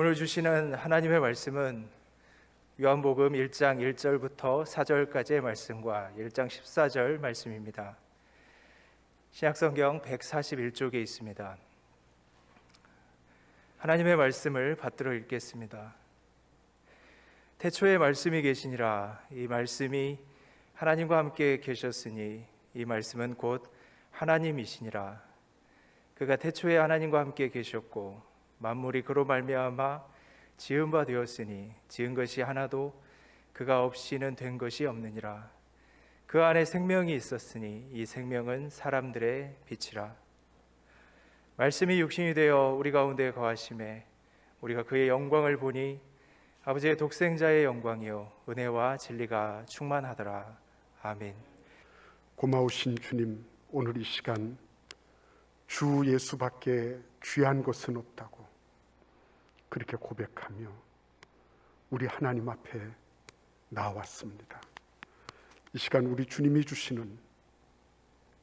오늘 주시는 하나님의 말씀은 요한복음 1장 1절부터 4절까지의 말씀과 1장 14절 말씀입니다. 신약성경 141쪽에 있습니다. 하나님의 말씀을 받들어 읽겠습니다. 태초에 말씀이 계시니라. 이 말씀이 하나님과 함께 계셨으니 이 말씀은 곧 하나님이시니라. 그가 태초에 하나님과 함께 계셨고 만물이 그로 말미암아 지은 바 되었으니 지은 것이 하나도 그가 없이는 된 것이 없느니라. 그 안에 생명이 있었으니 이 생명은 사람들의 빛이라. 말씀이 육신이 되어 우리 가운데 거하심에 우리가 그의 영광을 보니 아버지의 독생자의 영광이요 은혜와 진리가 충만하더라. 아멘. 고마우신 주님, 오늘 이 시간 주 예수밖에 귀한 것은 없다고 그렇게 고백하며 우리 하나님 앞에 나왔습니다. 이 시간 우리 주님이 주시는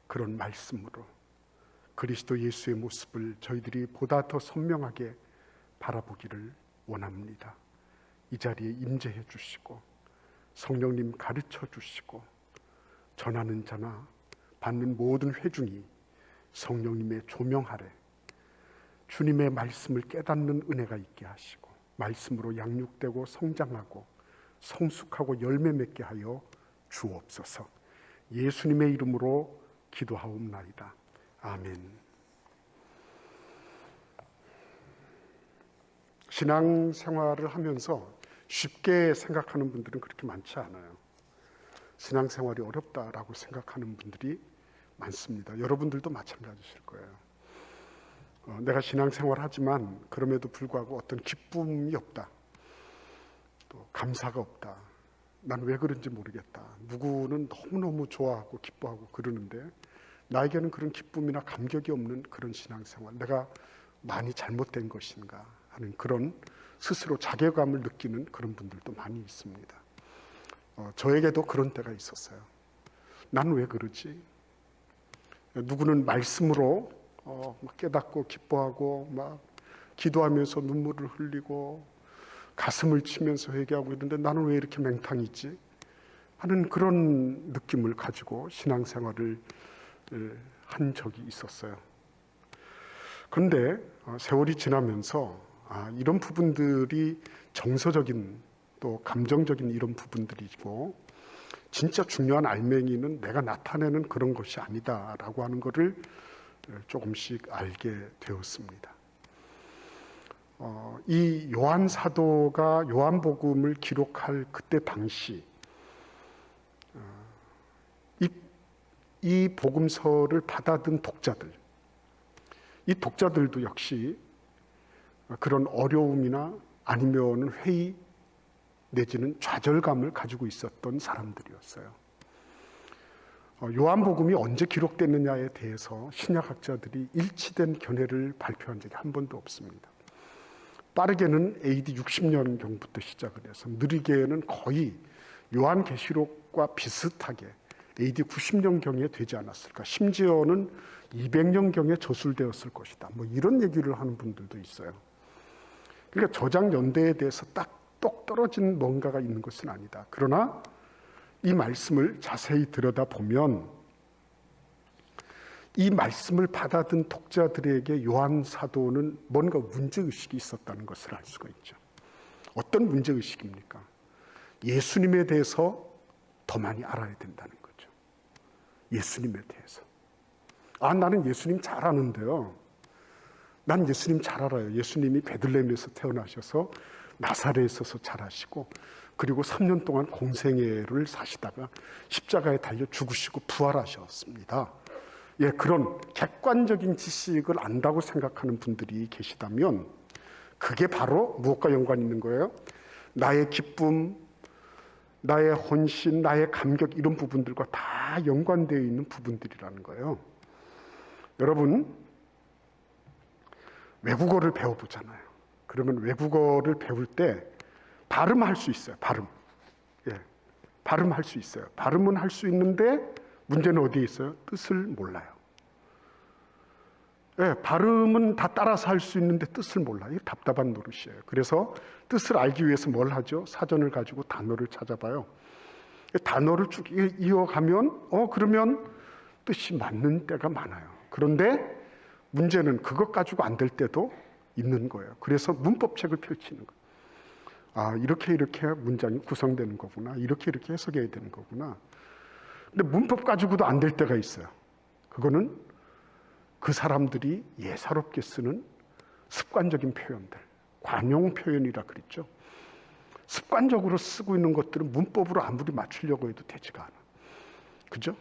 그런 말씀으로 그리스도 예수의 모습을 저희들이 보다 더 선명하게 바라보기를 원합니다. 이 자리에 임재해 주시고 성령님 가르쳐 주시고 전하는 자나 받는 모든 회중이 성령님의 조명 아래 주님의 말씀을 깨닫는 은혜가 있게 하시고 말씀으로 양육되고 성장하고 성숙하고 열매 맺게 하여 주옵소서. 예수님의 이름으로 기도하옵나이다. 아멘. 신앙생활을 하면서 쉽게 생각하는 분들은 그렇게 많지 않아요. 신앙생활이 어렵다라고 생각하는 분들이 많습니다. 여러분들도 마찬가지실 거예요. 내가 신앙생활 하지만 그럼에도 불구하고 어떤 기쁨이 없다, 또 감사가 없다, 난 왜 그런지 모르겠다, 누구는 너무너무 좋아하고 기뻐하고 그러는데 나에게는 그런 기쁨이나 감격이 없는 그런 신앙생활, 내가 많이 잘못된 것인가 하는 그런 스스로 자괴감을 느끼는 그런 분들도 많이 있습니다. 저에게도 그런 때가 있었어요. 난 왜 그러지? 누구는 말씀으로 깨닫고 기뻐하고 막 기도하면서 눈물을 흘리고 가슴을 치면서 회개하고 있는데 나는 왜 이렇게 맹탕이지? 하는 그런 느낌을 가지고 신앙생활을 한 적이 있었어요. 그런데 세월이 지나면서 이런 부분들이 정서적인 또 감정적인 이런 부분들이고 진짜 중요한 알맹이는 내가 나타내는 그런 것이 아니다라고 하는 것을 조금씩 알게 되었습니다. 이 요한 사도가 요한복음을 기록할 그때 당시 이 복음서를 받아든 독자들, 이 독자들도 역시 그런 어려움이나 아니면 회의 내지는 좌절감을 가지고 있었던 사람들이었어요. 요한복음이 언제 기록됐느냐에 대해서 신약학자들이 일치된 견해를 발표한 적이 한 번도 없습니다. 빠르게는 AD 60년경부터 시작을 해서 느리게는 거의 요한계시록과 비슷하게 AD 90년경에 되지 않았을까, 심지어는 200년경에 저술되었을 것이다, 뭐 이런 얘기를 하는 분들도 있어요. 그러니까 저작 연대에 대해서 딱 똑 떨어진 뭔가가 있는 것은 아니다. 그러나 이 말씀을 자세히 들여다보면 이 말씀을 받아든 독자들에게 요한 사도는 뭔가 문제의식이 있었다는 것을 알 수가 있죠. 어떤 문제의식입니까? 예수님에 대해서 더 많이 알아야 된다는 거죠. 예수님에 대해서. 나는 예수님 잘 아는데요. 난 예수님 잘 알아요. 예수님이 베들레헴에서 태어나셔서 나사렛에서 자라시고 그리고 3년 동안 공생애를 사시다가 십자가에 달려 죽으시고 부활하셨습니다. 그런 객관적인 지식을 안다고 생각하는 분들이 계시다면 그게 바로 무엇과 연관이 있는 거예요? 나의 기쁨, 나의 헌신, 나의 감격 이런 부분들과 다 연관되어 있는 부분들이라는 거예요. 여러분, 외국어를 배워보잖아요. 그러면 외국어를 배울 때 발음할 수 있어요. 발음할 수 있어요. 발음은 할 수 있는데 문제는 어디에 있어요? 뜻을 몰라요. 예, 발음은 다 따라서 할 수 있는데 뜻을 몰라요. 이게 답답한 노릇이에요. 그래서 뜻을 알기 위해서 뭘 하죠? 사전을 가지고 단어를 찾아봐요. 단어를 쭉 이어가면 그러면 뜻이 맞는 때가 많아요. 그런데 문제는 그것 가지고 안 될 때도 있는 거예요. 그래서 문법책을 펼치는 거예요. 아, 이렇게 문장이 구성되는 거구나. 이렇게 해석해야 되는 거구나. 근데 문법 가지고도 안 될 때가 있어요. 그거는 그 사람들이 예사롭게 쓰는 습관적인 표현들, 관용 표현이라 그랬죠. 습관적으로 쓰고 있는 것들은 문법으로 아무리 맞추려고 해도 되지가 않아. 그죠?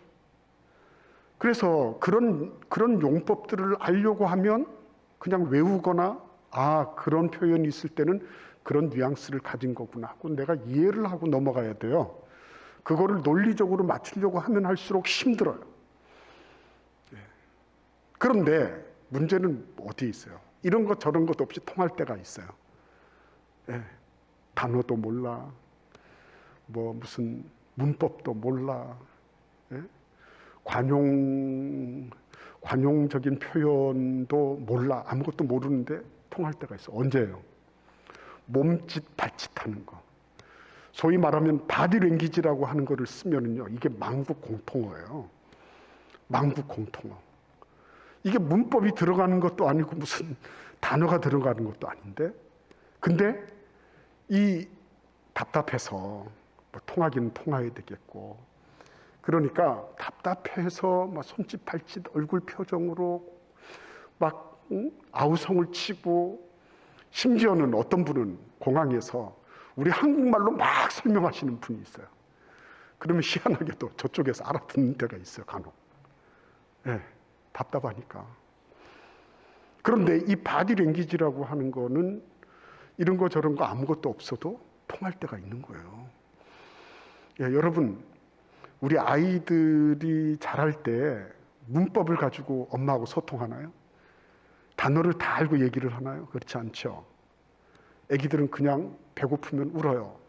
그래서 그런 용법들을 알려고 하면 그냥 외우거나 그런 표현이 있을 때는 그런 뉘앙스를 가진 거구나 하고 내가 이해를 하고 넘어가야 돼요. 그거를 논리적으로 맞추려고 하면 할수록 힘들어요. 그런데 문제는 어디에 있어요? 이런 것 저런 것 없이 통할 때가 있어요. 단어도 몰라, 무슨 문법도 몰라, 관용적인 표현도 몰라, 아무것도 모르는데 통할 때가 있어. 언제예요? 몸짓 발짓하는 거, 소위 말하면 바디랭귀지라고 하는 거를 쓰면은요, 이게 만국 공통어예요. 만국 공통어. 이게 문법이 들어가는 것도 아니고 무슨 단어가 들어가는 것도 아닌데, 근데 이 답답해서 통하기는 통해야 되겠고, 그러니까 답답해서 손짓 발짓 얼굴 표정으로 아우성을 치고, 심지어는 어떤 분은 공항에서 우리 한국말로 막 설명하시는 분이 있어요. 그러면 희한하게도 저쪽에서 알아듣는 때가 있어요, 간혹. 답답하니까. 그런데 이 바디랭귀지라고 하는 거는 이런 거 저런 거 아무것도 없어도 통할 때가 있는 거예요. 여러분, 우리 아이들이 자랄 때 문법을 가지고 엄마하고 소통하나요? 단어를 다 알고 얘기를 하나요? 그렇지 않죠. 애기들은 그냥 배고프면 울어요.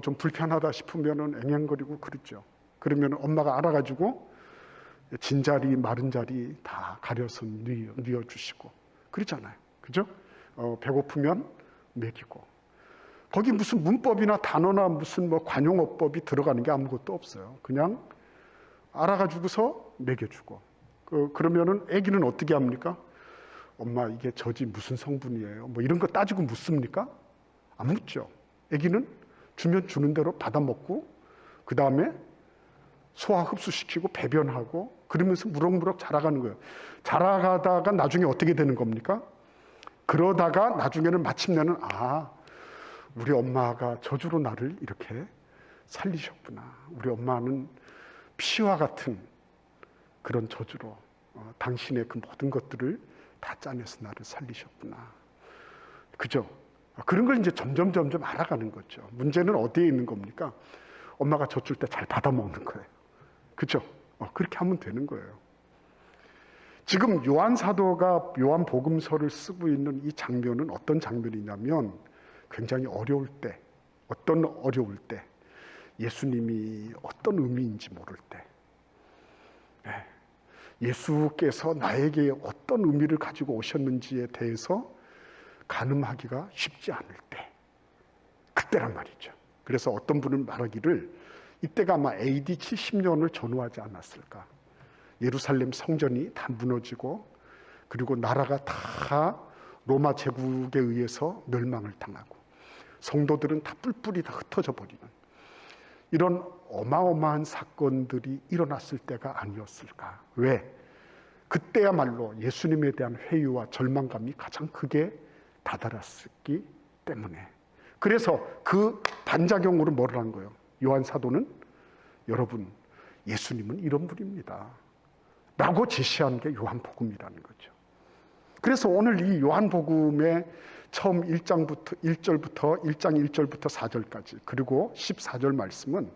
좀 불편하다 싶으면 앵앵거리고 그러죠. 그러면 엄마가 알아가지고 진자리 마른 자리 다 가려서 뉘어주시고 그러잖아요. 그죠? 배고프면 먹이고. 거기 무슨 문법이나 단어나 무슨 관용어법이 들어가는 게 아무것도 없어요. 그냥 알아가지고서 먹여주고. 그러면은 애기는 어떻게 합니까? 엄마, 이게 저지 무슨 성분이에요? 이런 거 따지고 묻습니까? 안 묻죠. 애기는 주면 주는 대로 받아 먹고, 그 다음에 소화 흡수시키고 배변하고 그러면서 무럭무럭 자라가는 거예요. 자라가다가 나중에 어떻게 되는 겁니까? 그러다가 나중에는 마침내는 우리 엄마가 저주로 나를 이렇게 살리셨구나. 우리 엄마는 피와 같은 그런 저주로 당신의 그 모든 것들을 다 짜내서 나를 살리셨구나. 그죠? 그런 걸 이제 점점 알아가는 거죠. 문제는 어디에 있는 겁니까? 엄마가 젖줄 때 잘 받아 먹는 거예요. 그죠? 그렇게 하면 되는 거예요. 지금 요한 사도가 요한 복음서를 쓰고 있는 이 장면은 어떤 장면이냐면 굉장히 어려울 때, 예수님이 어떤 의미인지 모를 때, 예수께서 나에게 어떤 의미를 가지고 오셨는지에 대해서 가늠하기가 쉽지 않을 때, 그때란 말이죠. 그래서 어떤 분은 말하기를 이때가 아마 AD 70년을 전후하지 않았을까. 예루살렘 성전이 다 무너지고 그리고 나라가 다 로마 제국에 의해서 멸망을 당하고 성도들은 다 뿔뿔이 다 흩어져 버리는 이런 어마어마한 사건들이 일어났을 때가 아니었을까. 왜? 그때야말로 예수님에 대한 회유와 절망감이 가장 크게 다다랐기 때문에. 그래서 그 반작용으로 뭐를 한 거예요? 요한 사도는 여러분, 예수님은 이런 분입니다 라고 제시한 게 요한복음이라는 거죠. 그래서 오늘 이 요한복음의 처음 1절부터 1절부터 4절까지 그리고 14절 말씀은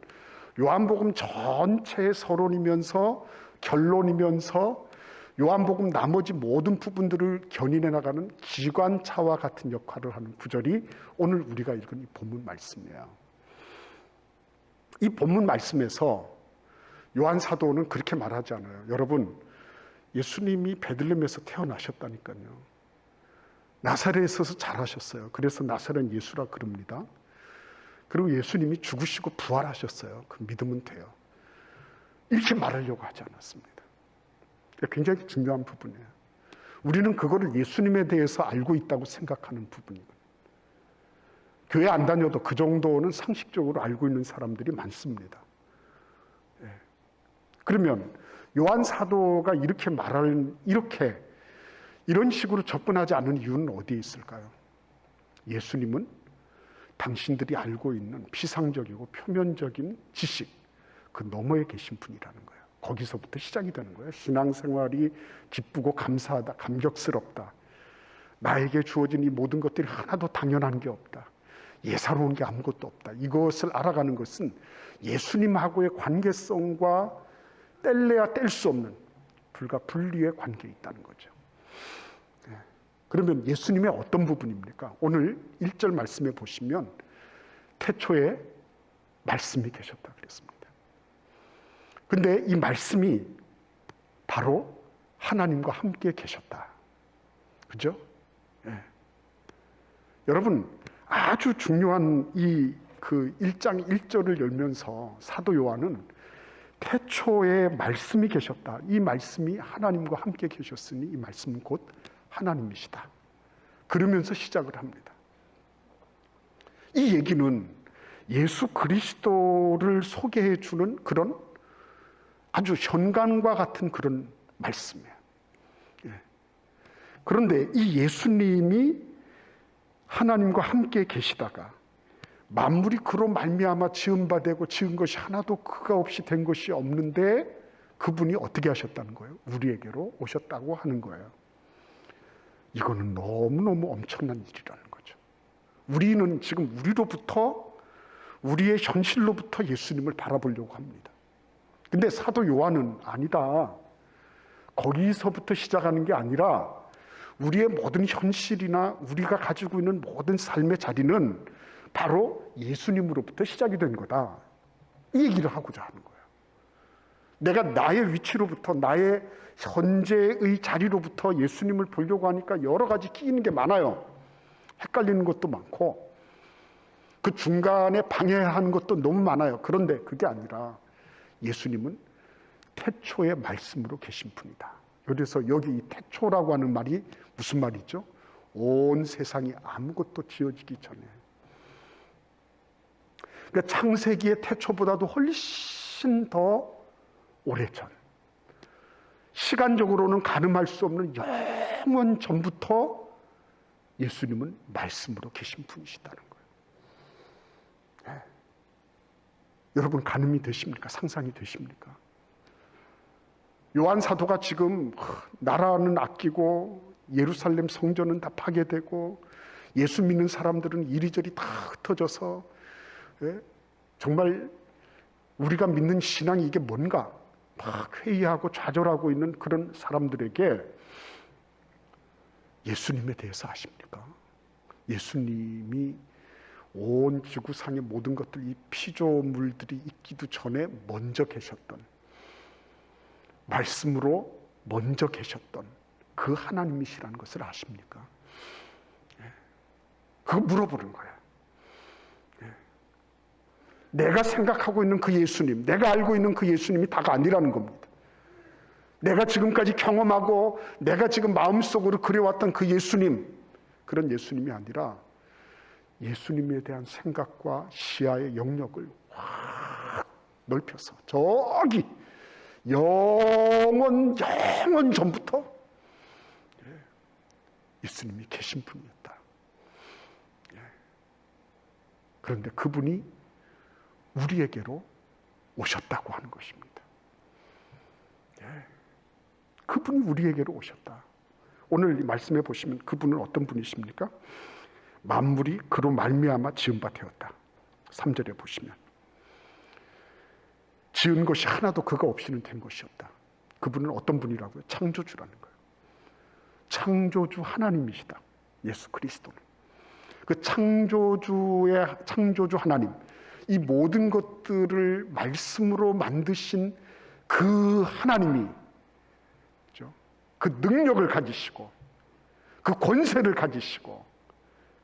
요한복음 전체의 서론이면서 결론이면서 요한복음 나머지 모든 부분들을 견인해 나가는 기관차와 같은 역할을 하는 구절이 오늘 우리가 읽은 이 본문 말씀이에요. 이 본문 말씀에서 요한 사도는 그렇게 말하지 않아요. 여러분, 예수님이 베들레헴에서 태어나셨다니까요. 나사렛에서 자라셨어요. 그래서 나사렛 예수라 그럽니다. 그리고 예수님이 죽으시고 부활하셨어요. 그 믿으면 돼요. 이렇게 말하려고 하지 않았습니다. 굉장히 중요한 부분이에요. 우리는 그거를 예수님에 대해서 알고 있다고 생각하는 부분이거든요. 교회 안 다녀도 그 정도는 상식적으로 알고 있는 사람들이 많습니다. 그러면 요한 사도가 이렇게 이런 식으로 접근하지 않은 이유는 어디에 있을까요? 예수님은 당신들이 알고 있는 피상적이고 표면적인 지식, 그 너머에 계신 분이라는 거예요. 거기서부터 시작이 되는 거예요. 신앙생활이 기쁘고 감사하다, 감격스럽다. 나에게 주어진 이 모든 것들이 하나도 당연한 게 없다. 예사로운 게 아무것도 없다. 이것을 알아가는 것은 예수님하고의 관계성과 뗄래야 뗄 수 없는 불과 분리의 관계에 있다는 거죠. 그러면 예수님의 어떤 부분입니까? 오늘 1절 말씀에 보시면 태초에 말씀이 계셨다 그랬습니다. 근데 이 말씀이 바로 하나님과 함께 계셨다. 그죠? 여러분, 아주 중요한 그 1장 1절을 열면서 사도 요한은 태초에 말씀이 계셨다. 이 말씀이 하나님과 함께 계셨으니 이 말씀은 곧 하나님이시다. 그러면서 시작을 합니다. 이 얘기는 예수 그리스도를 소개해 주는 그런 아주 현관과 같은 그런 말씀이에요. 그런데 이 예수님이 하나님과 함께 계시다가 만물이 그로 말미암아 지은 바 되고 지은 것이 하나도 그가 없이 된 것이 없는데 그분이 어떻게 하셨다는 거예요? 우리에게로 오셨다고 하는 거예요. 이거는 너무너무 엄청난 일이라는 거죠. 우리는 지금 우리의 현실로부터 예수님을 바라보려고 합니다. 근데 사도 요한은 아니다. 거기서부터 시작하는 게 아니라 우리의 모든 현실이나 우리가 가지고 있는 모든 삶의 자리는 바로 예수님으로부터 시작이 된 거다. 이 얘기를 하고자 하는 거예요. 내가 나의 위치로부터 나의 현재의 자리로부터 예수님을 보려고 하니까 여러 가지 끼이는 게 많아요. 헷갈리는 것도 많고 그 중간에 방해하는 것도 너무 많아요. 그런데 그게 아니라 예수님은 태초의 말씀으로 계신 분이다. 그래서 여기 이 태초라고 하는 말이 무슨 말이죠? 온 세상이 아무것도 지어지기 전에. 그러니까 창세기의 태초보다도 훨씬 더 오래전, 시간적으로는 가늠할 수 없는 영원 전부터 예수님은 말씀으로 계신 분이시다는 거예요. 여러분 가늠이 되십니까? 상상이 되십니까? 요한 사도가 지금 나라는 아끼고 예루살렘 성전은 다 파괴되고 예수 믿는 사람들은 이리저리 다 흩어져서 정말 우리가 믿는 신앙이 이게 뭔가 막 회의하고 좌절하고 있는 그런 사람들에게 예수님에 대해서 아십니까? 예수님이 온 지구상의 모든 것들, 이 피조물들이 있기도 전에 먼저 계셨던, 말씀으로 먼저 계셨던 그 하나님이시라는 것을 아십니까? 그거 물어보는 거예요. 내가 생각하고 있는 그 예수님, 내가 알고 있는 그 예수님이 다가 아니라는 겁니다. 내가 지금까지 경험하고 내가 지금 마음속으로 그려왔던 그 예수님, 그런 예수님이 아니라 예수님에 대한 생각과 시야의 영역을 확 넓혀서 저기 영원 전부터 예수님이 계신 분이었다. 그런데 그분이 우리에게로 오셨다고 하는 것입니다. 그분이 우리에게로 오셨다. 오늘 이 말씀해 보시면 그분은 어떤 분이십니까? 만물이 그로 말미암아 지은 바 되었다. 3절에 보시면 지은 것이 하나도 그가 없이는 된 것이 없다. 그분은 어떤 분이라고요? 창조주라는 거예요. 창조주 하나님이시다. 예수 그리스도는. 그 창조주 하나님, 이 모든 것들을 말씀으로 만드신 그 하나님이, 그렇죠? 그 능력을 가지시고 그 권세를 가지시고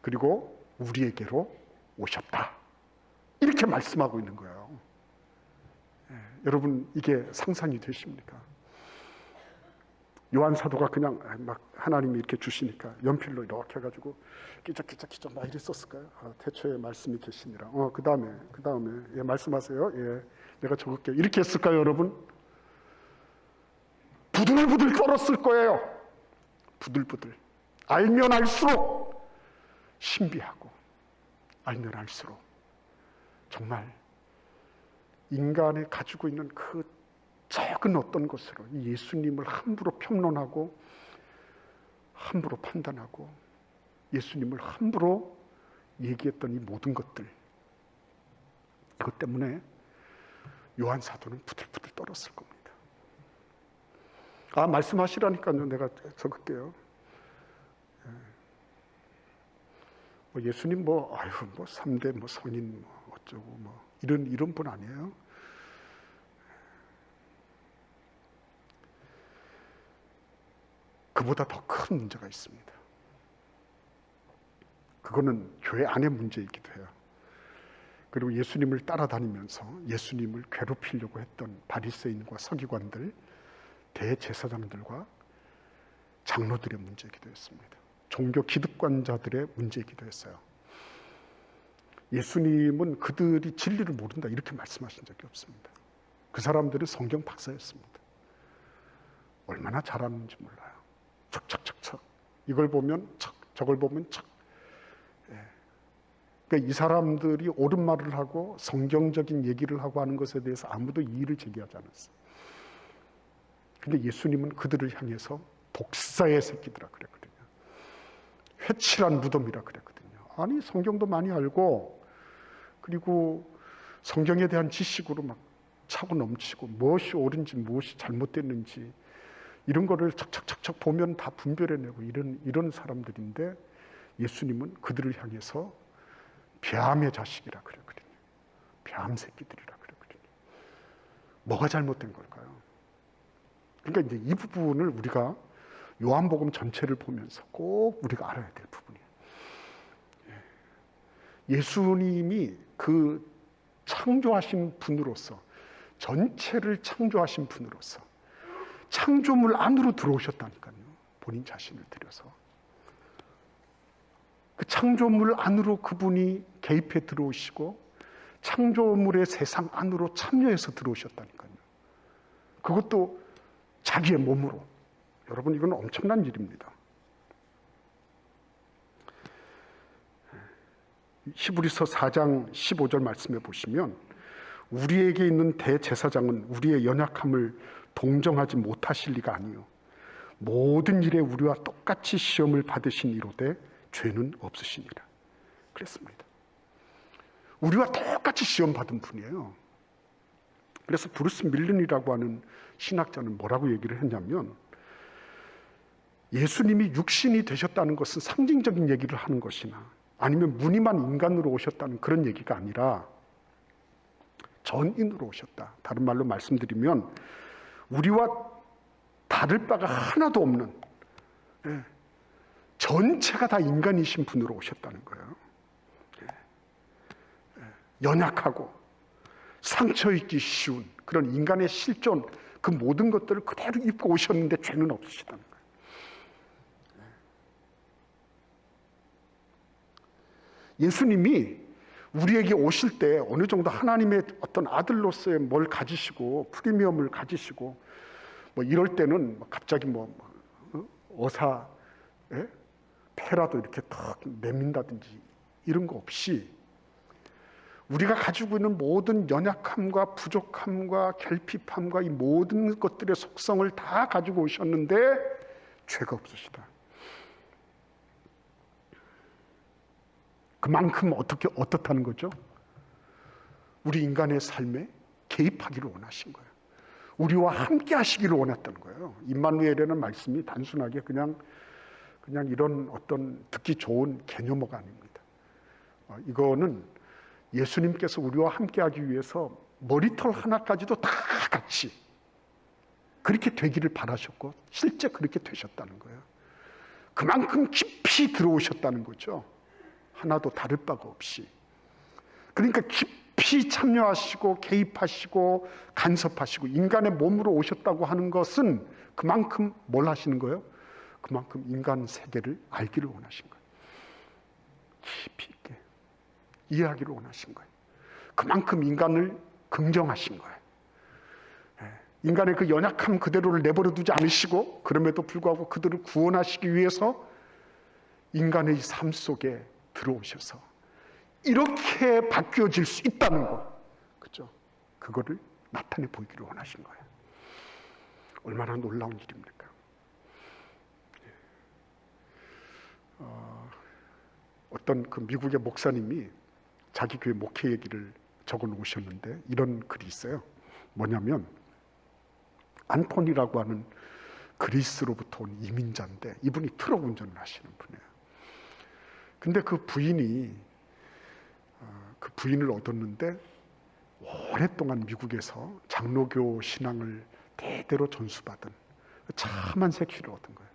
그리고 우리에게로 오셨다. 이렇게 말씀하고 있는 거예요. 여러분 이게 상상이 되십니까? 요한 사도가 그냥 막 하나님이 이렇게 주시니까 연필로 이렇게 해가지고 끼적끼적 막 이랬었을까요? 태초에 말씀이 계시니라. 그 다음에 예, 말씀하세요. 예, 내가 적을게요. 이렇게 했을까요, 여러분? 부들부들 떨었을 거예요. 부들부들. 알면 알수록 신비하고 알면 알수록 정말 인간이 가지고 있는 그 작은 어떤 것으로 이 예수님을 함부로 평론하고 함부로 판단하고 예수님을 함부로 얘기했던 이 모든 것들, 그것 때문에 요한 사도는 부들부들 떨었을 겁니다. 말씀하시라니까요. 내가 적을게요. 예수님 3대 선인 어쩌고 이런 분 아니에요? 그보다 더 큰 문제가 있습니다. 그거는 교회 안의 문제이기도 해요. 그리고 예수님을 따라다니면서 예수님을 괴롭히려고 했던 바리새인과 서기관들, 대제사장들과 장로들의 문제이기도 했습니다. 종교 기득권자들의 문제이기도 했어요. 예수님은 그들이 진리를 모른다 이렇게 말씀하신 적이 없습니다. 그 사람들은 성경 박사였습니다. 얼마나 잘하는지 몰라요. 척척척척 이걸 보면 척, 저걸 보면 척. 그러니까 이 사람들이 옳은 말을 하고 성경적인 얘기를 하고 하는 것에 대해서 아무도 이의를 제기하지 않았어요. 근데 예수님은 그들을 향해서 독사의 새끼들아 그랬거든요. 회칠한 무덤이라 그랬거든요. 아니 성경도 많이 알고 그리고 성경에 대한 지식으로 막 차고 넘치고 무엇이 옳은지 무엇이 잘못됐는지 이런 거를 척척척척 보면 다 분별해내고 이런 사람들인데 예수님은 그들을 향해서 뱀의 자식이라 그랬거든요. 뱀 새끼들이라 그랬거든요. 뭐가 잘못된 걸까요? 그러니까 이제 이 부분을 우리가 요한복음 전체를 보면서 꼭 우리가 알아야 될 부분이에요. 예수님이 그 창조하신 분으로서 전체를 창조하신 분으로서 창조물 안으로 들어오셨다니까요. 본인 자신을 들여서 그 창조물 안으로 그분이 개입해 들어오시고 창조물의 세상 안으로 참여해서 들어오셨다니까요. 그것도 자기의 몸으로. 여러분 이건 엄청난 일입니다. 히브리서 4장 15절 말씀해 보시면 우리에게 있는 대제사장은 우리의 연약함을 동정하지 못하실 리가 아니요 모든 일에 우리와 똑같이 시험을 받으신 이로되 죄는 없으시니라 그랬습니다. 우리와 똑같이 시험 받은 분이에요. 그래서 브루스 밀런이라고 하는 신학자는 뭐라고 얘기를 했냐면 예수님이 육신이 되셨다는 것은 상징적인 얘기를 하는 것이나 아니면 무늬만 인간으로 오셨다는 그런 얘기가 아니라 전인으로 오셨다. 다른 말로 말씀드리면 우리와 다를 바가 하나도 없는 전체가 다 인간이신 분으로 오셨다는 거예요. 연약하고 상처 입기 쉬운 그런 인간의 실존 그 모든 것들을 그대로 입고 오셨는데 죄는 없으시다는 거예요. 예수님이 우리에게 오실 때 어느 정도 하나님의 어떤 아들로서의 뭘 가지시고 프리미엄을 가지시고 이럴 때는 갑자기 어사 패라도 이렇게 탁 내민다든지 이런 거 없이 우리가 가지고 있는 모든 연약함과 부족함과 결핍함과 이 모든 것들의 속성을 다 가지고 오셨는데 죄가 없으시다. 그만큼 어떻다는 거죠? 우리 인간의 삶에 개입하기를 원하신 거예요. 우리와 함께 하시기를 원했던 거예요. 임마누엘이라는 말씀이 단순하게 그냥 이런 어떤 듣기 좋은 개념어가 아닙니다. 이거는 예수님께서 우리와 함께 하기 위해서 머리털 하나까지도 다 같이 그렇게 되기를 바라셨고 실제 그렇게 되셨다는 거예요. 그만큼 깊이 들어오셨다는 거죠. 하나도 다를 바가 없이. 그러니까 깊이 참여하시고 개입하시고 간섭하시고 인간의 몸으로 오셨다고 하는 것은 그만큼 뭘 하시는 거예요? 그만큼 인간 세계를 알기를 원하신 거예요. 깊이 있게 이해하기를 원하신 거예요. 그만큼 인간을 긍정하신 거예요. 인간의 그 연약함 그대로를 내버려 두지 않으시고 그럼에도 불구하고 그들을 구원하시기 위해서 인간의 삶 속에 들어오셔서 이렇게 바뀌어질 수 있다는 거, 그죠? 그거를 나타내 보이기를 원하신 거예요. 얼마나 놀라운 일입니까? 어떤 그 미국의 목사님이 자기 교회 목회 얘기를 적어 놓으셨는데 이런 글이 있어요. 뭐냐면 안토니라고 하는 그리스로부터 온 이민자인데 이분이 트럭 운전을 하시는 분이에요. 근데 그 부인을 얻었는데 오랫동안 미국에서 장로교 신앙을 대대로 전수받은 참한 색시를 얻은 거예요.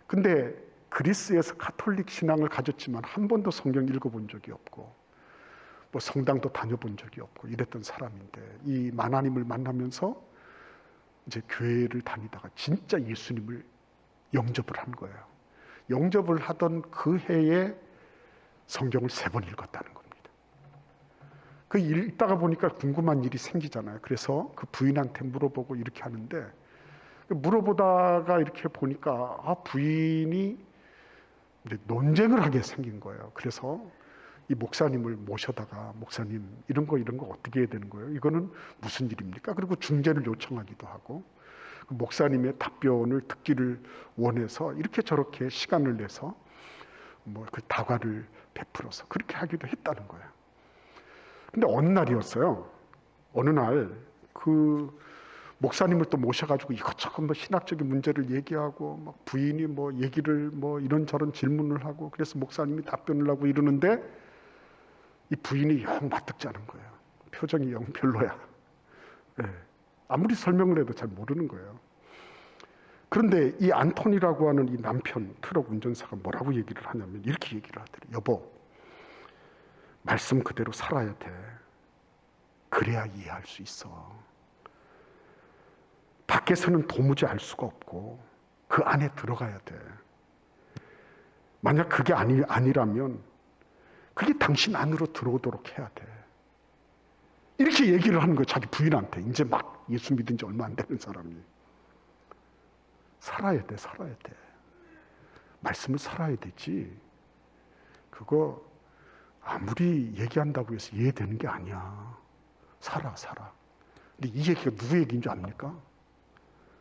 근데 그리스에서 가톨릭 신앙을 가졌지만 한 번도 성경 읽어본 적이 없고 뭐 성당도 다녀본 적이 없고 이랬던 사람인데 이 만화님을 만나면서 이제 교회를 다니다가 진짜 예수님을 영접을 한 거예요. 영접을 하던 그 해에 성경을 3번 읽었다는 겁니다. 그 읽다가 보니까 궁금한 일이 생기잖아요. 그래서 그 부인한테 물어보고 이렇게 하는데 물어보다가 이렇게 보니까 부인이 이제 논쟁을 하게 생긴 거예요. 그래서 이 목사님을 모셔다가 목사님 이런 거 어떻게 해야 되는 거예요? 이거는 무슨 일입니까? 그리고 중재를 요청하기도 하고 그 목사님의 답변을 듣기를 원해서 이렇게 저렇게 시간을 내서 뭐 그 다과를 베풀어서 그렇게 하기도 했다는 거예요. 근데 어느 날이었어요. 어느 날 그 목사님을 또 모셔가지고 이것저것 뭐 신학적인 문제를 얘기하고 막 부인이 뭐 얘기를 뭐 이런저런 질문을 하고 그래서 목사님이 답변을 하고 이러는데 이 부인이 영 맞득지 않은 거예요. 표정이 영 별로야. 네. 아무리 설명을 해도 잘 모르는 거예요. 그런데 이 안토니라고 하는 이 남편 트럭 운전사가 뭐라고 얘기를 하냐면 이렇게 얘기를 하더래요. 여보, 말씀 그대로 살아야 돼. 그래야 이해할 수 있어. 밖에서는 도무지 알 수가 없고 그 안에 들어가야 돼. 만약 그게 아니라면 그게 당신 안으로 들어오도록 해야 돼. 이렇게 얘기를 하는 거예요. 자기 부인한테. 이제 막 예수 믿은 지 얼마 안 되는 사람이. 살아야 돼. 말씀을 살아야 되지. 그거 아무리 얘기한다고 해서 이해되는 게 아니야. 살아. 근데 이 얘기가 누구 얘기인 줄 압니까?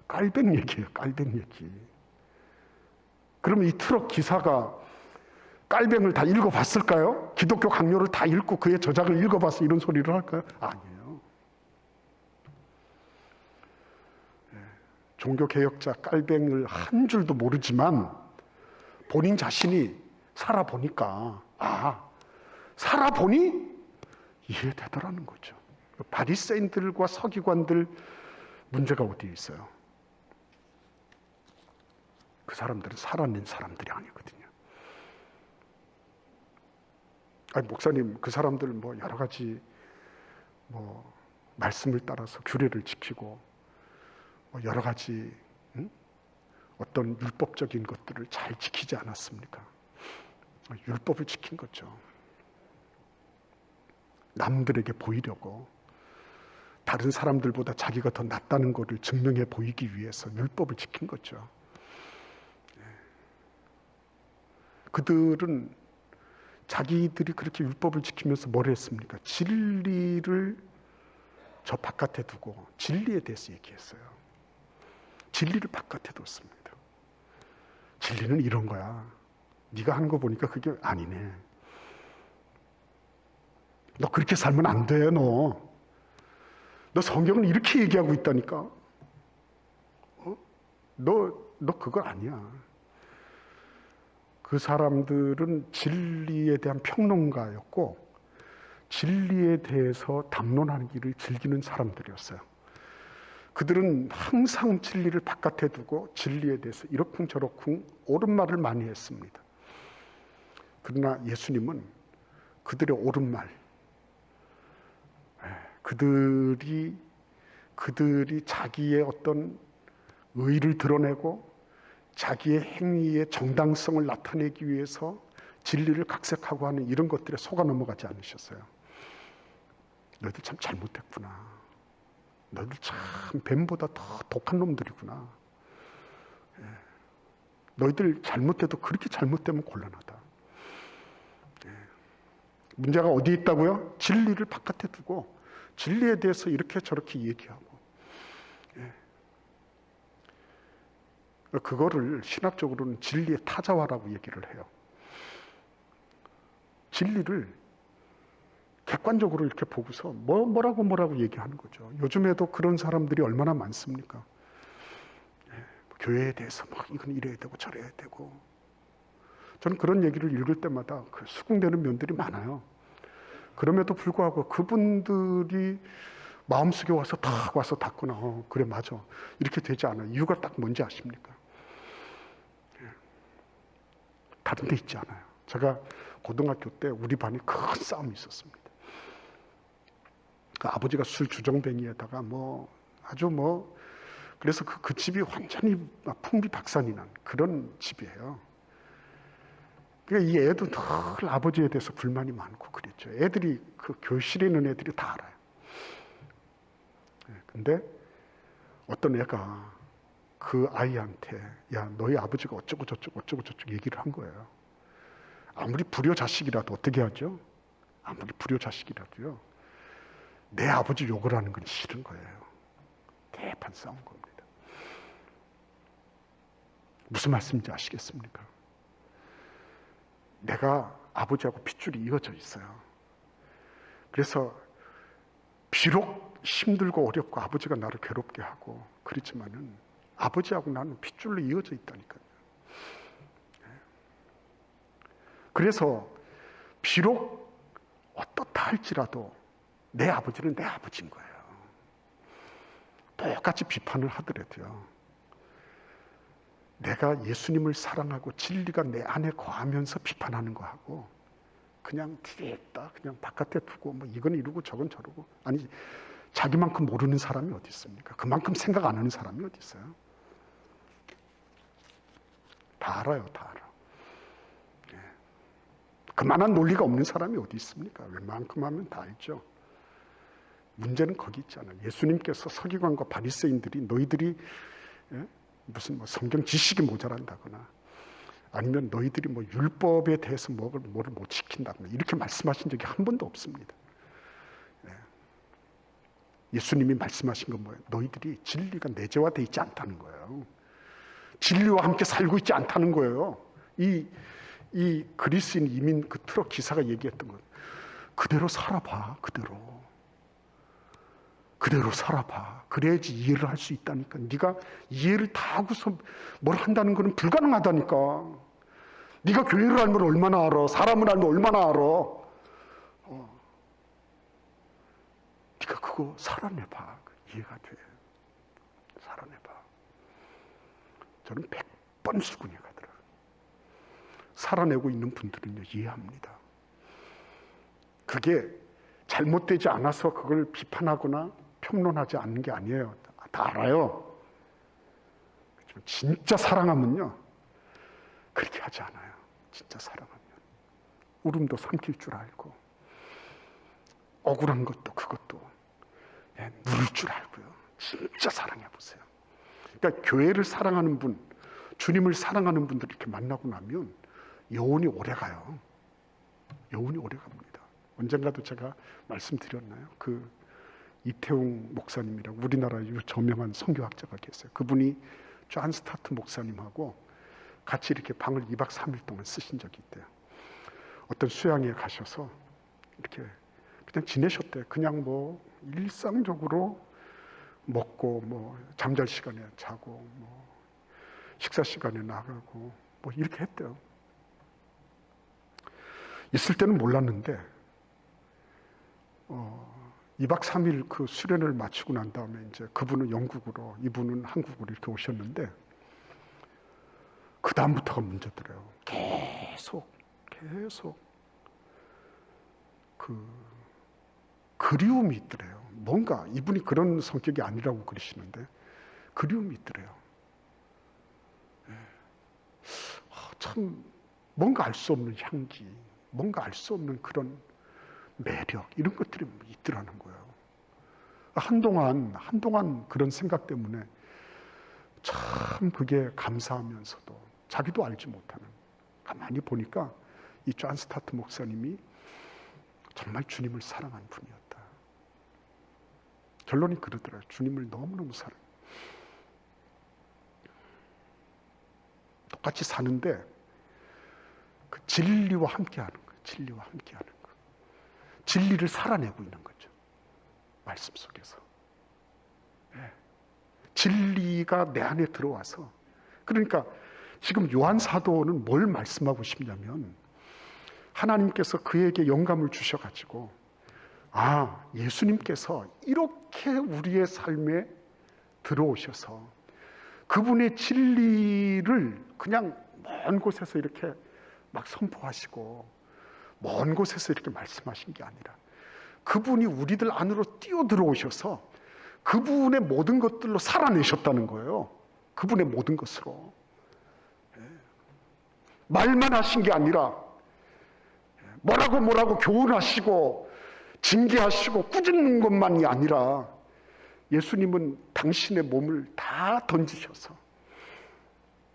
깔뱅 얘기예요. 깔뱅 얘기. 그러면 이 트럭 기사가 깔뱅을 다 읽어봤을까요? 기독교 강요를 다 읽고 그의 저작을 읽어봐서 이런 소리를 할까요? 아니에요. 종교개혁자 깔뱅을 한 줄도 모르지만 본인 자신이 살아보니까 살아보니 이해되더라는 거죠. 바리새인들과 서기관들 문제가 어디에 있어요? 그 사람들은 살아낸 사람들이 아니거든요. 아니 목사님 그 사람들 뭐 여러 가지 뭐 말씀을 따라서 규례를 지키고 뭐 여러 가지 어떤 율법적인 것들을 잘 지키지 않았습니까? 율법을 지킨 거죠. 남들에게 보이려고 다른 사람들보다 자기가 더 낫다는 것을 증명해 보이기 위해서 율법을 지킨 거죠. 그들은 자기들이 그렇게 율법을 지키면서 뭘 했습니까? 진리를 저 바깥에 두고 진리에 대해서 얘기했어요. 진리를 바깥에 뒀습니다. 진리는 이런 거야. 네가 하는 거 보니까 그게 아니네. 너 그렇게 살면 안 돼, 너 성경은 이렇게 얘기하고 있다니까. 너 그거 아니야. 그 사람들은 진리에 대한 평론가였고 진리에 대해서 담론하는 일을 즐기는 사람들이었어요. 그들은 항상 진리를 바깥에 두고 진리에 대해서 이러쿵저러쿵 옳은 말을 많이 했습니다. 그러나 예수님은 그들의 옳은 말, 그들이 자기의 어떤 의의를 드러내고 자기의 행위의 정당성을 나타내기 위해서 진리를 각색하고 하는 이런 것들에 속아 넘어가지 않으셨어요. 너희들 참 잘못했구나. 너희들 참 뱀보다 더 독한 놈들이구나. 너희들 잘못해도 그렇게 잘못되면 곤란하다. 문제가 어디에 있다고요? 진리를 바깥에 두고 진리에 대해서 이렇게 저렇게 얘기하고, 그거를 신학적으로는 진리의 타자화라고 얘기를 해요. 진리를 객관적으로 이렇게 보고서 뭐라고 얘기하는 거죠. 요즘에도 그런 사람들이 얼마나 많습니까? 교회에 대해서 막 이건 이래야 되고 저래야 되고. 저는 그런 얘기를 읽을 때마다 수긍되는 면들이 많아요. 그럼에도 불구하고 그분들이 마음속에 와서 딱 와서 닿구나. 그래 맞아. 이렇게 되지 않아요. 이유가 딱 뭔지 아십니까? 다른 데 있지 않아요. 제가 고등학교 때 우리 반이 큰 싸움이 있었습니다. 그 아버지가 술 주정뱅이에다가 그래서 그 집이 완전히 풍비박산이 난 그런 집이에요. 그러니까 이 애도 늘 아버지에 대해서 불만이 많고 그랬죠. 애들이 그 교실에 있는 애들이 다 알아요. 근데 어떤 애가 그 아이한테 야 너희 아버지가 어쩌고 저쩌고 얘기를 한 거예요. 아무리 불효 자식이라도 어떻게 하죠? 아무리 불효 자식이라도요. 내 아버지 욕을 하는 건 싫은 거예요. 대판 싸운 겁니다. 무슨 말씀인지 아시겠습니까? 내가 아버지하고 핏줄이 이어져 있어요. 그래서 비록 힘들고 어렵고 아버지가 나를 괴롭게 하고 그렇지만은 아버지하고 나는 핏줄로 이어져 있다니까요. 그래서 비록 어떻다 할지라도 내 아버지는 내 아버지인 거예요. 똑같이 비판을 하더라도요. 내가 예수님을 사랑하고 진리가 내 안에 거하면서 비판하는 거하고 그냥 뒤에 있다 그냥 바깥에 두고 이건 이러고 저건 저러고 아니 자기만큼 모르는 사람이 어디 있습니까? 그만큼 생각 안 하는 사람이 어디 있어요? 다 알아요. 다 알아. 그만한 논리가 없는 사람이 어디 있습니까? 웬만큼 하면 다 알죠. 문제는 거기 있잖아요. 예수님께서 서기관과 바리새인들이 너희들이 무슨 성경 지식이 모자란다거나 아니면 너희들이 율법에 대해서 뭐를 못 지킨다거나 이렇게 말씀하신 적이 한 번도 없습니다. 예수님이 말씀하신 건 뭐예요? 너희들이 진리가 내재화되어 있지 않다는 거예요. 진리와 함께 살고 있지 않다는 거예요. 이 그리스인 이민 그 트럭 기사가 얘기했던 것 그대로 살아봐. 그대로 살아봐. 그래야지 이해를 할 수 있다니까. 네가 이해를 다 하고서 뭘 한다는 것은 불가능하다니까. 네가 교회를 알면 얼마나 알아. 사람을 알면 얼마나 알아. 네가 그거 살아내봐. 이해가 돼. 살아내봐. 저는 100번 수긍해 가더라고요. 살아내고 있는 분들은요, 이해합니다. 그게 잘못되지 않아서 그걸 비판하거나 평론하지 않는 게 아니에요. 다 알아요. 진짜 사랑하면요, 그렇게 하지 않아요. 진짜 사랑하면. 울음도 삼킬 줄 알고, 억울한 것도 그것도 누를 줄 알고요. 진짜 사랑해보세요. 그러니까 교회를 사랑하는 분, 주님을 사랑하는 분들 이렇게 만나고 나면 여운이 오래가요. 여운이 오래갑니다. 언젠가도 제가 말씀드렸나요? 그 이태웅 목사님이라고 우리나라 저명한 선교학자가 계세요. 그분이 존 스타트 목사님하고 같이 이렇게 방을 2박 3일 동안 쓰신 적이 있대요. 어떤 수양회에 가셔서 이렇게 그냥 지내셨대요. 그냥 일상적으로 먹고 잠잘 시간에 자고 식사 시간에 나가고 이렇게 했대요. 있을 때는 몰랐는데 2박 3일 그 수련을 마치고 난 다음에 이제 그분은 영국으로, 이분은 한국으로 이렇게 오셨는데 그 다음부터가 문제더래요. 계속 그 그리움이 있더래요. 뭔가 이분이 그런 성격이 아니라고 그러시는데 그리움이 있더래요. 참 뭔가 알 수 없는 향기, 뭔가 알 수 없는 그런 매력, 이런 것들이 있더라는 거예요. 한동안 그런 생각 때문에 참 그게 감사하면서도 자기도 알지 못하는, 가만히 보니까 이 존 스타트 목사님이 정말 주님을 사랑한 분이었다. 결론이 그러더라고요. 주님을 너무너무 사랑. 똑같이 사는데 그 진리와 함께하는 거예요. 진리와 함께하는 거. 진리를 살아내고 있는 거죠. 말씀 속에서. 네. 진리가 내 안에 들어와서, 그러니까 지금 요한 사도는 뭘 말씀하고 싶냐면 하나님께서 그에게 영감을 주셔가지고 예수님께서 이렇게 우리의 삶에 들어오셔서 그분의 진리를 그냥 먼 곳에서 이렇게 막 선포하시고 먼 곳에서 이렇게 말씀하신 게 아니라 그분이 우리들 안으로 뛰어 들어오셔서 그분의 모든 것들로 살아내셨다는 거예요. 그분의 모든 것으로. 말만 하신 게 아니라 뭐라고 교훈하시고 징계하시고 꾸짖는 것만이 아니라 예수님은 당신의 몸을 다 던지셔서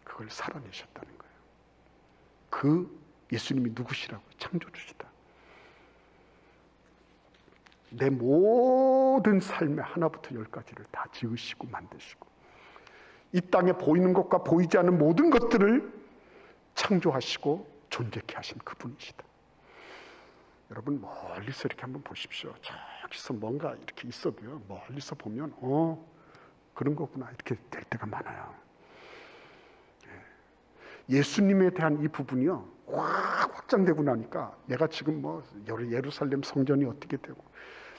그걸 살아내셨다는 거예요. 그 예수님이 누구시라고? 창조주시다. 내 모든 삶의 하나부터 열까지를 다 지으시고 만드시고 이 땅에 보이는 것과 보이지 않는 모든 것들을 창조하시고 존재케 하신 그분이시다. 여러분 멀리서 이렇게 한번 보십시오. 저기서 뭔가 이렇게 있어도요, 멀리서 보면 그런 거구나 이렇게 될 때가 많아요. 예수님에 대한 이 부분이요 확장되고 나니까 내가 지금 예루살렘 성전이 어떻게 되고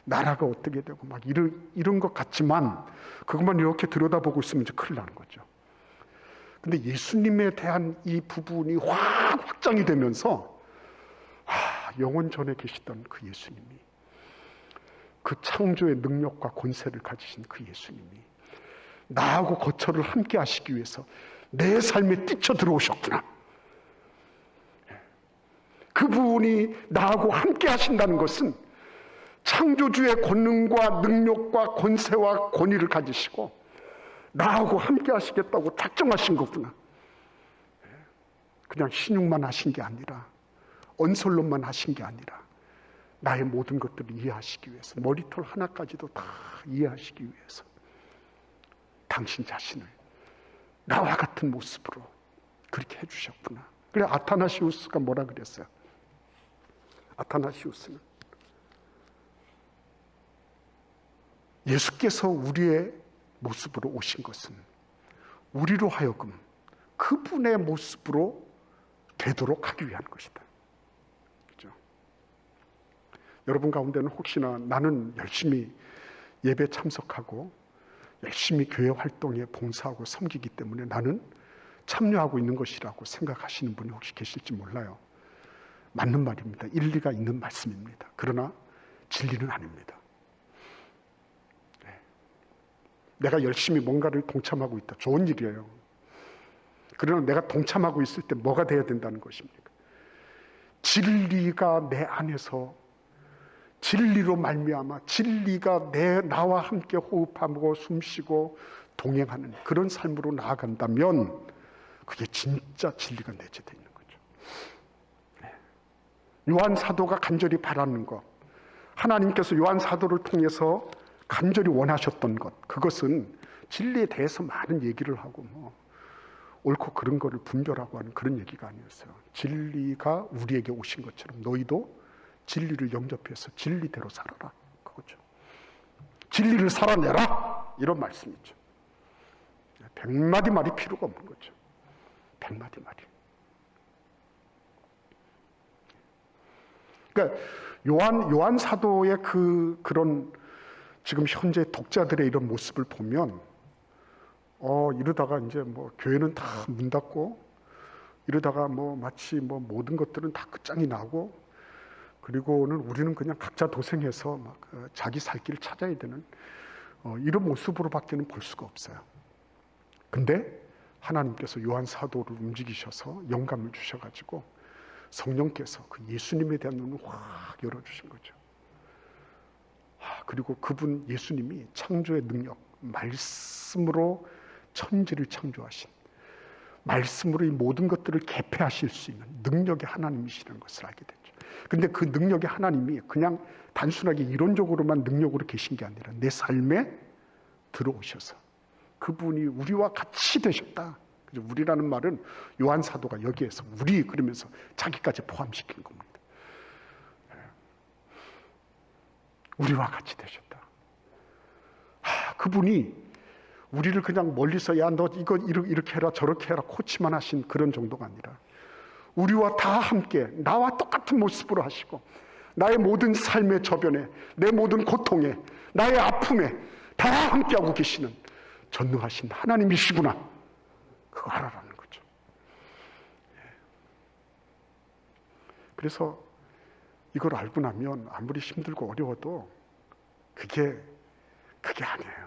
나라가 어떻게 되고 막 이런 것 같지만 그것만 이렇게 들여다보고 있으면 이제 큰일 나는 거죠. 근데 예수님에 대한 이 부분이 확장이 되면서 영원 전에 계시던 그 예수님이, 그 창조의 능력과 권세를 가지신 그 예수님이 나하고 거처를 함께 하시기 위해서 내 삶에 뛰쳐 들어오셨구나. 그분이 나하고 함께 하신다는 것은 창조주의 권능과 능력과 권세와 권위를 가지시고 나하고 함께 하시겠다고 작정하신 거구나. 그냥 신용만 하신 게 아니라 언설로만 하신 게 아니라 나의 모든 것들을 이해하시기 위해서, 머리털 하나까지도 다 이해하시기 위해서 당신 자신을 나와 같은 모습으로 그렇게 해주셨구나. 그래 아타나시우스가 뭐라 그랬어요? 아타나시우스는 예수께서 우리의 모습으로 오신 것은 우리로 하여금 그분의 모습으로 되도록 하기 위한 것이다. 그렇죠? 여러분 가운데는 혹시나 나는 열심히 예배 참석하고 열심히 교회 활동에 봉사하고 섬기기 때문에 나는 참여하고 있는 것이라고 생각하시는 분이 혹시 계실지 몰라요. 맞는 말입니다. 일리가 있는 말씀입니다. 그러나 진리는 아닙니다. 내가 열심히 뭔가를 동참하고 있다. 좋은 일이에요. 그러나 내가 동참하고 있을 때 뭐가 돼야 된다는 것입니까? 진리가 내 안에서 진리로 말미암아 진리가 나와 함께 호흡하고 숨쉬고 동행하는 그런 삶으로 나아간다면 그게 진짜 진리가 내재되어 있는 거죠. 요한 사도가 간절히 바라는 것, 하나님께서 요한 사도를 통해서 간절히 원하셨던 것, 그것은 진리에 대해서 많은 얘기를 하고 옳고 그른 거를 분별하고 하는 그런 얘기가 아니었어요. 진리가 우리에게 오신 것처럼 너희도 진리를 영접해서 진리대로 살아라, 그거죠. 진리를 살아내라, 이런 말씀이죠. 100마디 말이 필요가 없는 거죠. 100마디 말이. 그러니까 요한 사도의 그런 지금 현재 독자들의 이런 모습을 보면 이러다가 이제 뭐 교회는 다 문 닫고 이러다가 뭐 마치 뭐 모든 것들은 다 끝장이 나고 그리고는 우리는 그냥 각자 도생해서 막 자기 살 길을 찾아야 되는 이런 모습으로밖에는 볼 수가 없어요. 근데 하나님께서 요한 사도를 움직이셔서 영감을 주셔가지고 성령께서 그 예수님에 대한 눈을 확 열어주신 거죠. 그리고 그분 예수님이 창조의 능력, 말씀으로 천지를 창조하신, 말씀으로 이 모든 것들을 개폐하실 수 있는 능력의 하나님이시라는 것을 알게 됐죠. 근데 그 능력의 하나님이 그냥 단순하게 이론적으로만 능력으로 계신 게 아니라 내 삶에 들어오셔서 그분이 우리와 같이 되셨다. 우리라는 말은 요한 사도가 여기에서 우리 그러면서 자기까지 포함시킨 겁니다. 우리와 같이 되셨다. 그분이 우리를 그냥 멀리서 야 너 이거 이렇게 해라 저렇게 해라 코치만 하신 그런 정도가 아니라 우리와 다 함께 나와 똑같은 모습으로 하시고 나의 모든 삶의 저변에 내 모든 고통에 나의 아픔에 다 함께하고 계시는 전능하신 하나님이시구나. 그거 알아라는 거죠. 그래서 이걸 알고 나면 아무리 힘들고 어려워도 그게 아니에요.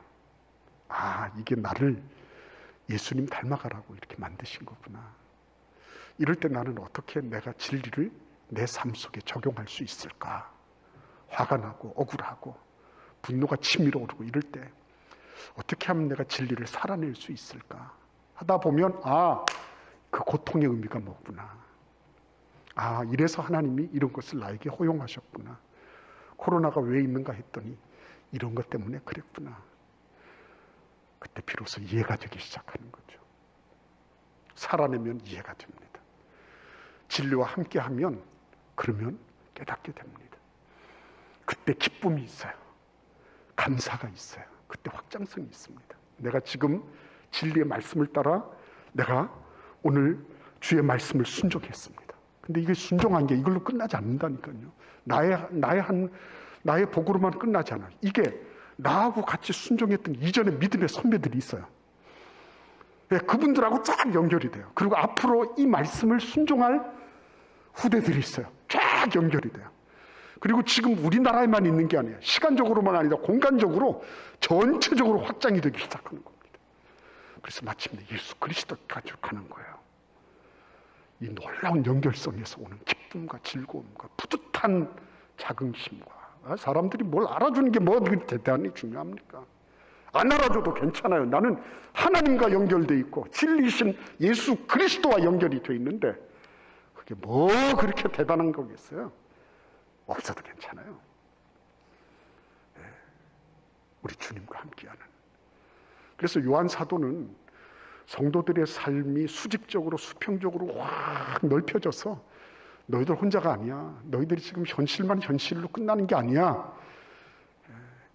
이게 나를 예수님 닮아가라고 이렇게 만드신 거구나. 이럴 때 나는 어떻게 내가 진리를 내 삶 속에 적용할 수 있을까? 화가 나고 억울하고 분노가 치밀어 오르고 이럴 때 어떻게 하면 내가 진리를 살아낼 수 있을까? 하다 보면 그 고통의 의미가 뭐구나. 이래서 하나님이 이런 것을 나에게 허용하셨구나. 코로나가 왜 있는가 했더니 이런 것 때문에 그랬구나. 그때 비로소 이해가 되기 시작하는 거죠. 살아내면 이해가 됩니다. 진리와 함께하면 그러면 깨닫게 됩니다. 그때 기쁨이 있어요. 감사가 있어요. 그때 확장성이 있습니다. 내가 지금 진리의 말씀을 따라 내가 오늘 주의 말씀을 순종했습니다. 근데 이게 순종한 게 이걸로 끝나지 않는다니까요. 나의 복으로만 끝나지 않아요. 이게 나하고 같이 순종했던 이전의 믿음의 선배들이 있어요. 그분들하고 쫙 연결이 돼요. 그리고 앞으로 이 말씀을 순종할 후대들이 있어요. 쫙 연결이 돼요. 그리고 지금 우리나라에만 있는 게 아니에요. 시간적으로만 아니라 공간적으로 전체적으로 확장이 되기 시작하는 겁니다. 그래서 마침내 예수 그리스도까지 가는 거예요. 이 놀라운 연결성에서 오는 기쁨과 즐거움과 뿌듯한 자긍심과 사람들이 뭘 알아주는 게 뭐 대단히 중요합니까? 안 알아줘도 괜찮아요. 나는 하나님과 연결돼 있고 진리신 예수 그리스도와 연결이 돼 있는데 그게 뭐 그렇게 대단한 거겠어요? 없어도 괜찮아요. 우리 주님과 함께하는. 그래서 요한 사도는 성도들의 삶이 수직적으로 수평적으로 확 넓혀져서 너희들 혼자가 아니야. 너희들이 지금 현실만 현실로 끝나는 게 아니야.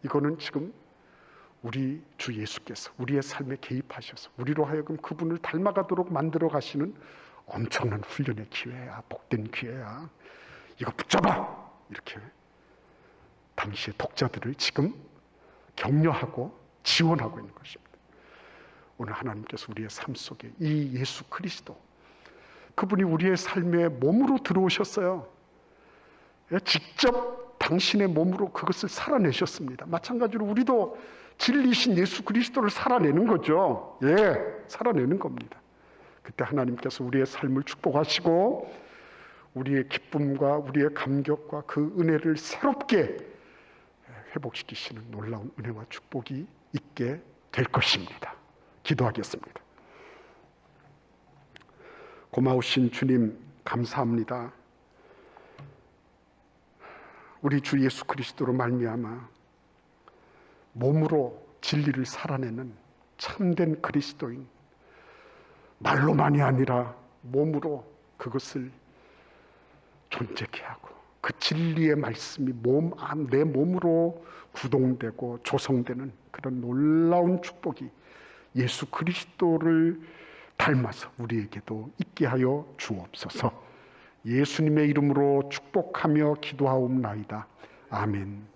이거는 지금 우리 주 예수께서 우리의 삶에 개입하셔서 우리로 하여금 그분을 닮아가도록 만들어 가시는 엄청난 훈련의 기회야. 복된 기회야. 이거 붙잡아! 이렇게 당시의 독자들을 지금 격려하고 지원하고 있는 것입니다. 오늘 하나님께서 우리의 삶 속에 이 예수 그리스도 그분이 우리의 삶에 몸으로 들어오셨어요. 직접 당신의 몸으로 그것을 살아내셨습니다. 마찬가지로 우리도 진리신 예수 그리스도를 살아내는 거죠. 살아내는 겁니다. 그때 하나님께서 우리의 삶을 축복하시고 우리의 기쁨과 우리의 감격과 그 은혜를 새롭게 회복시키시는 놀라운 은혜와 축복이 있게 될 것입니다. 기도하겠습니다. 고마우신 주님 감사합니다. 우리 주 예수 그리스도로 말미암아 몸으로 진리를 살아내는 참된 그리스도인, 말로만이 아니라 몸으로 그것을 존재케 하고 그 진리의 말씀이 내 몸으로 구동되고 조성되는 그런 놀라운 축복이 예수 그리스도를 닮아서 우리에게도 있게 하여 주옵소서. 예수님의 이름으로 축복하며 기도하옵나이다. 아멘.